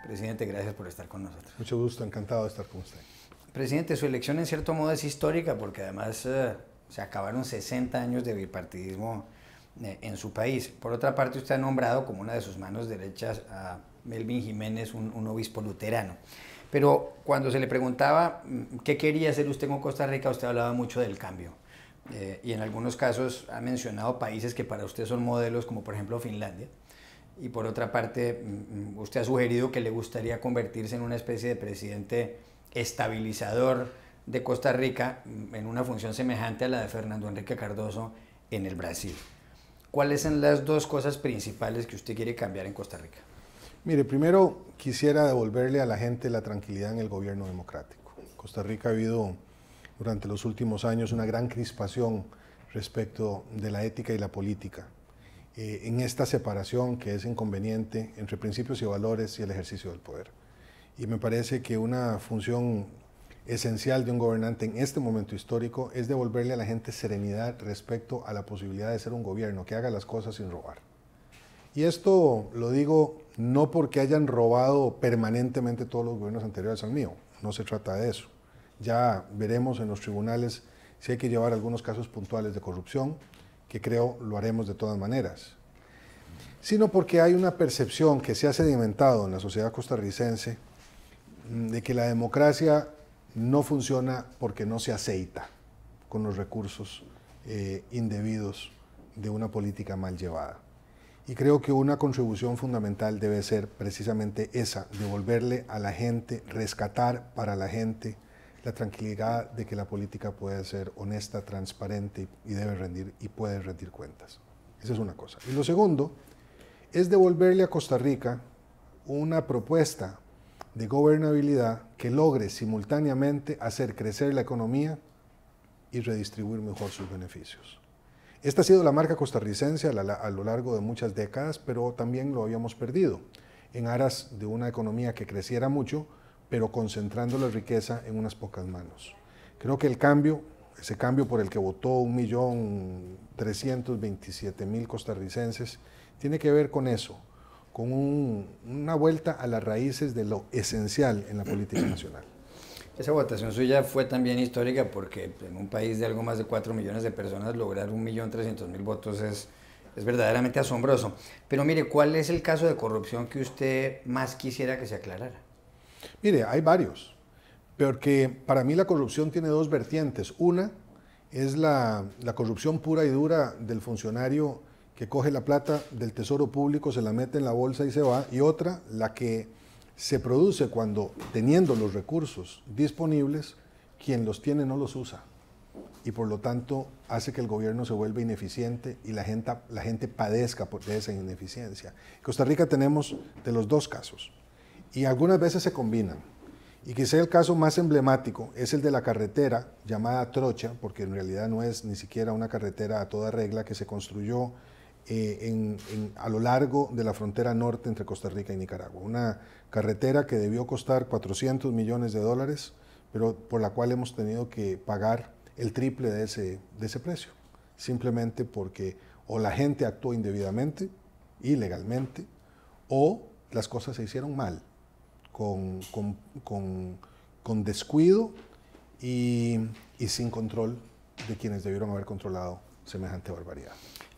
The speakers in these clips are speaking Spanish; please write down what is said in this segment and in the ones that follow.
Presidente, gracias por estar con nosotros. Mucho gusto, encantado de estar con usted. Presidente, su elección en cierto modo es histórica porque además se acabaron 60 años de bipartidismo en su país. Por otra parte, usted ha nombrado como una de sus manos derechas a Melvin Jiménez, un obispo luterano. Pero cuando se le preguntaba qué quería hacer usted con Costa Rica, usted hablaba mucho del cambio. Y en algunos casos ha mencionado países que para usted son modelos, como por ejemplo Finlandia. Y por otra parte, usted ha sugerido que le gustaría convertirse en una especie de presidente estabilizador de Costa Rica en una función semejante a la de Fernando Henrique Cardoso en el Brasil. ¿Cuáles son las dos cosas principales que usted quiere cambiar en Costa Rica? Mire, primero quisiera devolverle a la gente la tranquilidad en el gobierno democrático. Costa Rica ha habido durante los últimos años una gran crispación respecto de la ética y la política, en esta separación que es inconveniente entre principios y valores y el ejercicio del poder. Y me parece que una función esencial de un gobernante en este momento histórico es devolverle a la gente serenidad respecto a la posibilidad de ser un gobierno que haga las cosas sin robar. Y esto lo digo no porque hayan robado permanentemente todos los gobiernos anteriores al mío, no se trata de eso. Ya veremos en los tribunales si hay que llevar algunos casos puntuales de corrupción, que creo lo haremos de todas maneras, sino porque hay una percepción que se ha sedimentado en la sociedad costarricense de que la democracia no funciona porque no se aceita con los recursos indebidos de una política mal llevada. Y creo que una contribución fundamental debe ser precisamente esa, devolverle a la gente, rescatar para la gente la tranquilidad de que la política puede ser honesta, transparente y debe rendir y puede rendir cuentas. Esa es una cosa. Y lo segundo es devolverle a Costa Rica una propuesta de gobernabilidad que logre simultáneamente hacer crecer la economía y redistribuir mejor sus beneficios. Esta ha sido la marca costarricense a lo largo de muchas décadas, pero también lo habíamos perdido en aras de una economía que creciera mucho, pero concentrando la riqueza en unas pocas manos. Creo que el cambio, ese cambio por el que votó 1.327.000 costarricenses, tiene que ver con eso, con una vuelta a las raíces de lo esencial en la política nacional. Esa votación suya fue también histórica porque en un país de algo más de 4 millones de personas lograr 1.300.000 votos es verdaderamente asombroso. Pero mire, ¿cuál es el caso de corrupción que usted más quisiera que se aclarara? Mire, hay varios, porque para mí la corrupción tiene dos vertientes. Una es la corrupción pura y dura del funcionario que coge la plata del tesoro público, se la mete en la bolsa y se va, y otra, la que se produce cuando, teniendo los recursos disponibles, quien los tiene no los usa, y por lo tanto hace que el gobierno se vuelva ineficiente y la gente padezca de esa ineficiencia. En Costa Rica tenemos de los dos casos, y algunas veces se combinan. Y quizá el caso más emblemático es el de la carretera llamada Trocha, porque en realidad no es ni siquiera una carretera a toda regla, que se construyó a lo largo de la frontera norte entre Costa Rica y Nicaragua. Una carretera que debió costar 400 millones de dólares, pero por la cual hemos tenido que pagar el triple de ese precio, simplemente porque o la gente actuó indebidamente, ilegalmente, o las cosas se hicieron mal, con descuido y sin control de quienes debieron haber controlado semejante barbaridad.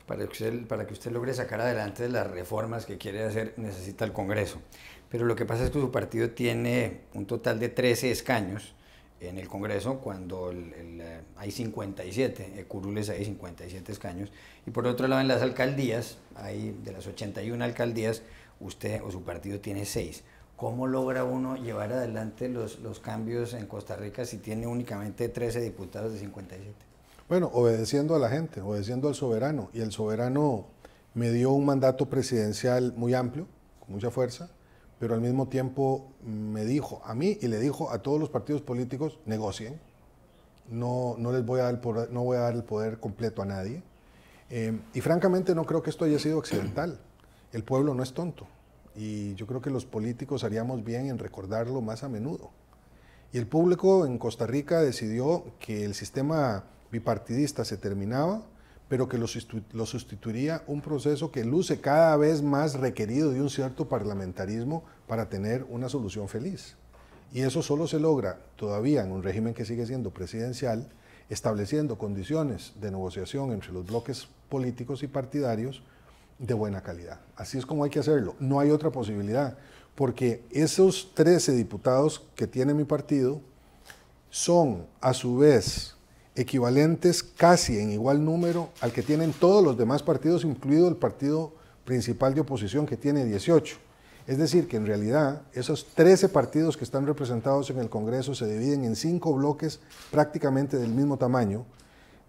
Para que usted logre sacar adelante las reformas que quiere hacer, necesita el Congreso. Pero lo que pasa es que su partido tiene un total de 13 escaños en el Congreso, cuando hay 57, curules hay 57 escaños. Y por otro lado, en las alcaldías, de las 81 alcaldías, usted o su partido tiene 6. ¿Cómo logra uno llevar adelante los cambios en Costa Rica si tiene únicamente 13 diputados de 57? Bueno, obedeciendo a la gente, obedeciendo al soberano, y el soberano me dio un mandato presidencial muy amplio, con mucha fuerza, pero al mismo tiempo me dijo a mí y le dijo a todos los partidos políticos: negocien, no les voy a dar el poder, no voy a dar el poder completo a nadie, y francamente no creo que esto haya sido accidental. El pueblo no es tonto, y yo creo que los políticos haríamos bien en recordarlo más a menudo. Y el público en Costa Rica decidió que el sistema bipartidista se terminaba, pero que lo sustituiría un proceso que luce cada vez más requerido de un cierto parlamentarismo para tener una solución feliz. Y eso solo se logra todavía en un régimen que sigue siendo presidencial, estableciendo condiciones de negociación entre los bloques políticos y partidarios de buena calidad. Así es como hay que hacerlo. No hay otra posibilidad, porque esos 13 diputados que tiene mi partido son a su vez equivalentes casi en igual número al que tienen todos los demás partidos, incluido el partido principal de oposición que tiene 18. Es decir, que en realidad esos 13 partidos que están representados en el Congreso se dividen en 5 bloques prácticamente del mismo tamaño,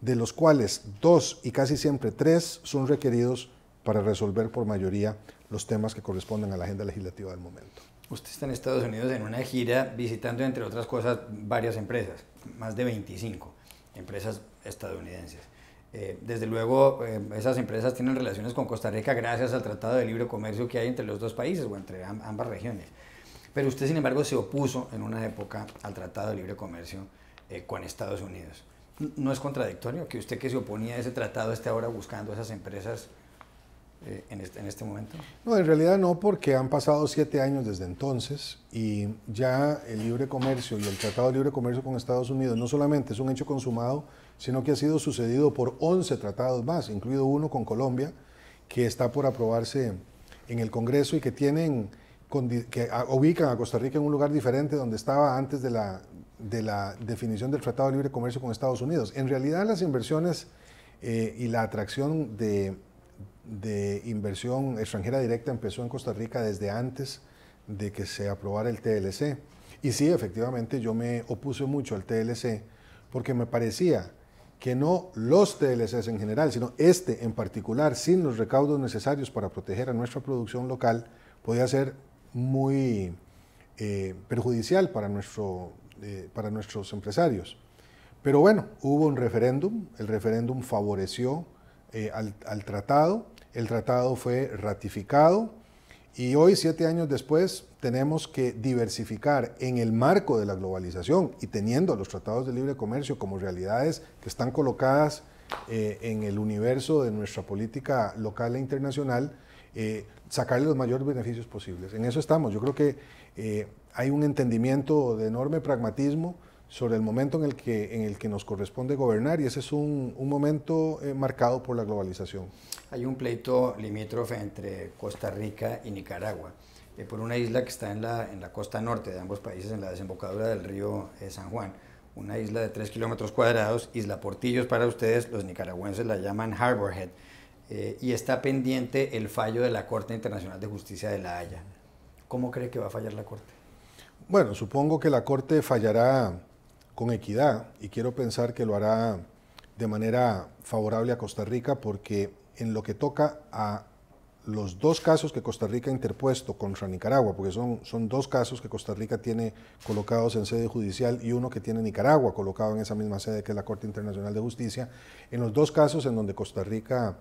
de los cuales 2 y casi siempre 3 son requeridos para resolver por mayoría los temas que corresponden a la agenda legislativa del momento. Usted está en Estados Unidos en una gira visitando, entre otras cosas, varias empresas, más de 25 empresas estadounidenses. Desde luego, esas empresas tienen relaciones con Costa Rica gracias al Tratado de Libre Comercio que hay entre los dos países o entre ambas regiones. Pero usted, sin embargo, se opuso en una época al Tratado de Libre Comercio con Estados Unidos. ¿No es contradictorio que usted, que se oponía a ese tratado, esté ahora buscando esas empresas en este momento? No, en realidad no, porque han pasado 7 años desde entonces y ya el libre comercio y el Tratado de Libre Comercio con Estados Unidos no solamente es un hecho consumado, sino que ha sido sucedido por 11 tratados más, incluido uno con Colombia, que está por aprobarse en el Congreso y que ubican a Costa Rica en un lugar diferente donde estaba antes de la definición del Tratado de Libre Comercio con Estados Unidos. En realidad las inversiones y la atracción de inversión extranjera directa empezó en Costa Rica desde antes de que se aprobara el TLC. Y sí, efectivamente, yo me opuse mucho al TLC porque me parecía que no los TLCs en general, sino este en particular, sin los recaudos necesarios para proteger a nuestra producción local, podía ser muy perjudicial para nuestros empresarios. Pero bueno, hubo un referéndum, el referéndum favoreció al tratado, el tratado fue ratificado y hoy, 7 años después, tenemos que diversificar en el marco de la globalización y teniendo los tratados de libre comercio como realidades que están colocadas en el universo de nuestra política local e internacional, sacarle los mayores beneficios posibles. En eso estamos. Yo creo que hay un entendimiento de enorme pragmatismo sobre el momento en el que nos corresponde gobernar y ese es un momento marcado por la globalización. Hay un pleito limítrofe entre Costa Rica y Nicaragua por una isla que está en la costa norte de ambos países, en la desembocadura del río San Juan, una isla de 3 kilómetros cuadrados, Isla Portillos para ustedes, los nicaragüenses la llaman Harbor Head, y está pendiente el fallo de la Corte Internacional de Justicia de La Haya. ¿Cómo cree que va a fallar la Corte? Bueno, supongo que la Corte fallará con equidad y quiero pensar que lo hará de manera favorable a Costa Rica porque en lo que toca a los 2 casos que Costa Rica ha interpuesto contra Nicaragua, porque son 2 casos que Costa Rica tiene colocados en sede judicial y uno que tiene Nicaragua colocado en esa misma sede que es la Corte Internacional de Justicia, en los 2 casos en donde Costa Rica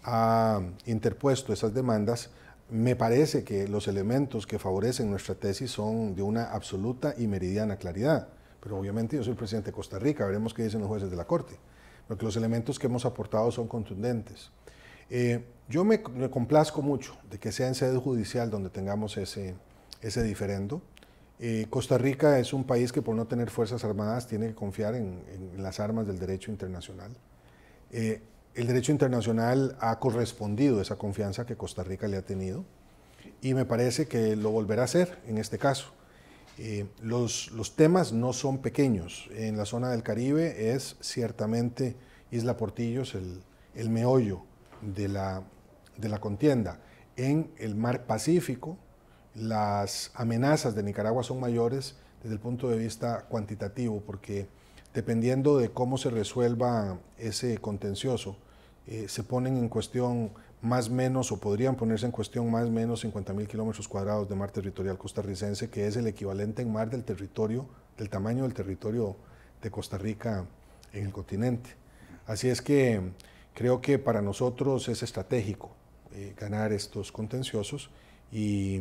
ha interpuesto esas demandas, me parece que los elementos que favorecen nuestra tesis son de una absoluta y meridiana claridad. Pero obviamente yo soy el presidente de Costa Rica, veremos qué dicen los jueces de la Corte, porque los elementos que hemos aportado son contundentes. Yo me complazco mucho de que sea en sede judicial donde tengamos ese diferendo. Costa Rica es un país que por no tener fuerzas armadas tiene que confiar en las armas del derecho internacional. El derecho internacional ha correspondido a esa confianza que Costa Rica le ha tenido y me parece que lo volverá a hacer en este caso. Los temas no son pequeños. En la zona del Caribe es ciertamente Isla Portillos el meollo de la contienda. En el mar Pacífico, las amenazas de Nicaragua son mayores desde el punto de vista cuantitativo, porque dependiendo de cómo se resuelva ese contencioso, se ponen en cuestión más o menos, o podrían ponerse en cuestión más o menos 50.000 kilómetros cuadrados de mar territorial costarricense, que es el equivalente en mar del tamaño del territorio de Costa Rica en el continente. Así es que creo que para nosotros es estratégico ganar estos contenciosos y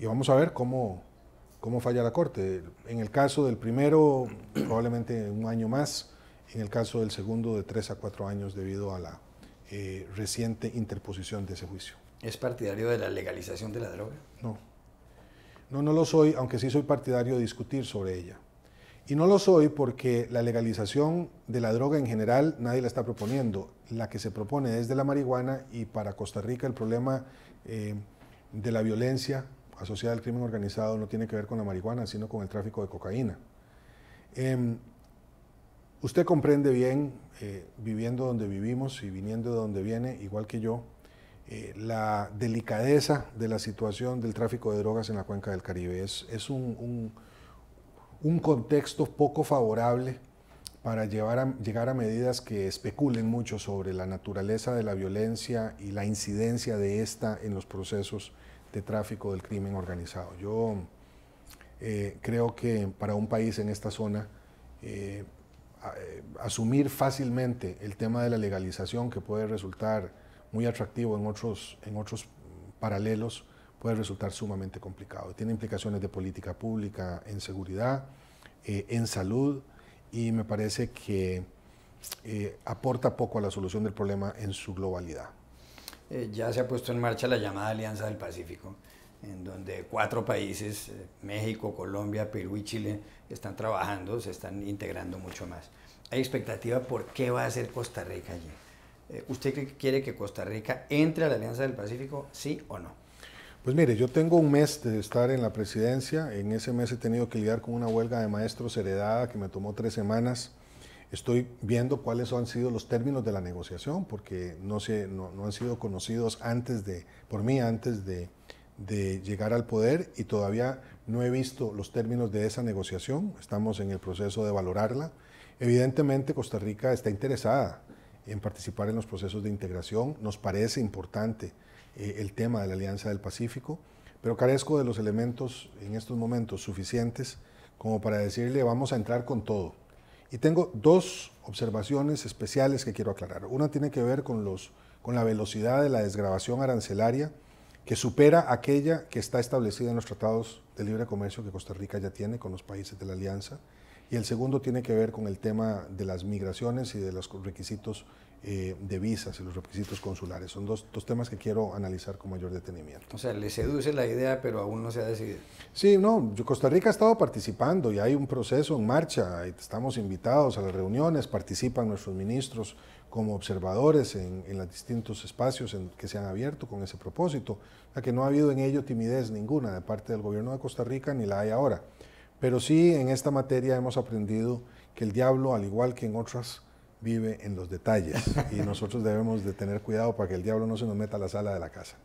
vamos a ver cómo falla la Corte. En el caso del primero, probablemente un año más, en el caso del segundo, de 3 a 4 años debido a reciente interposición de ese juicio. ¿Es partidario de la legalización de la droga? No. No lo soy, aunque sí soy partidario de discutir sobre ella. Y no lo soy porque la legalización de la droga en general nadie la está proponiendo. La que se propone es de la marihuana, y para Costa Rica el problema de la violencia asociada al crimen organizado no tiene que ver con la marihuana, sino con el tráfico de cocaína. Usted comprende bien, viviendo donde vivimos y viniendo de donde viene, igual que yo, la delicadeza de la situación del tráfico de drogas en la cuenca del Caribe. Es un contexto poco favorable para llegar a medidas que especulen mucho sobre la naturaleza de la violencia y la incidencia de esta en los procesos de tráfico del crimen organizado. Yo creo que para un país en esta zona, asumir fácilmente el tema de la legalización, que puede resultar muy atractivo en otros paralelos, puede resultar sumamente complicado. Tiene implicaciones de política pública, en seguridad, en salud, y me parece que aporta poco a la solución del problema en su globalidad. Ya se ha puesto en marcha la llamada Alianza del Pacífico, en donde 4 países, México, Colombia, Perú y Chile, están trabajando, se están integrando mucho más. ¿Hay expectativa por qué va a hacer Costa Rica allí? ¿Usted quiere que Costa Rica entre a la Alianza del Pacífico, sí o no? Pues mire, yo tengo un mes de estar en la presidencia. En ese mes he tenido que lidiar con una huelga de maestros heredada que me tomó 3 semanas. Estoy viendo cuáles han sido los términos de la negociación, porque no han sido conocidos por mí antes de llegar al poder, y todavía no he visto los términos de esa negociación. Estamos en el proceso de valorarla. Evidentemente, Costa Rica está interesada en participar en los procesos de integración. Nos parece importante el tema de la Alianza del Pacífico, pero carezco de los elementos en estos momentos suficientes como para decirle vamos a entrar con todo. Y tengo 2 observaciones especiales que quiero aclarar. Una tiene que ver con la velocidad de la desgravación arancelaria, que supera aquella que está establecida en los tratados de libre comercio que Costa Rica ya tiene con los países de la Alianza. Y el segundo tiene que ver con el tema de las migraciones y de los requisitos de visas y los requisitos consulares. Son dos temas que quiero analizar con mayor detenimiento. O sea, le seduce la idea, pero aún no se ha decidido. Sí, no, Costa Rica ha estado participando y hay un proceso en marcha. Estamos invitados a las reuniones, participan nuestros ministros como observadores en los distintos espacios que se han abierto con ese propósito. O sea, que no ha habido en ello timidez ninguna de parte del gobierno de Costa Rica, ni la hay ahora. Pero sí, en esta materia hemos aprendido que el diablo, al igual que en otras, vive en los detalles, y nosotros debemos de tener cuidado para que el diablo no se nos meta a la sala de la casa.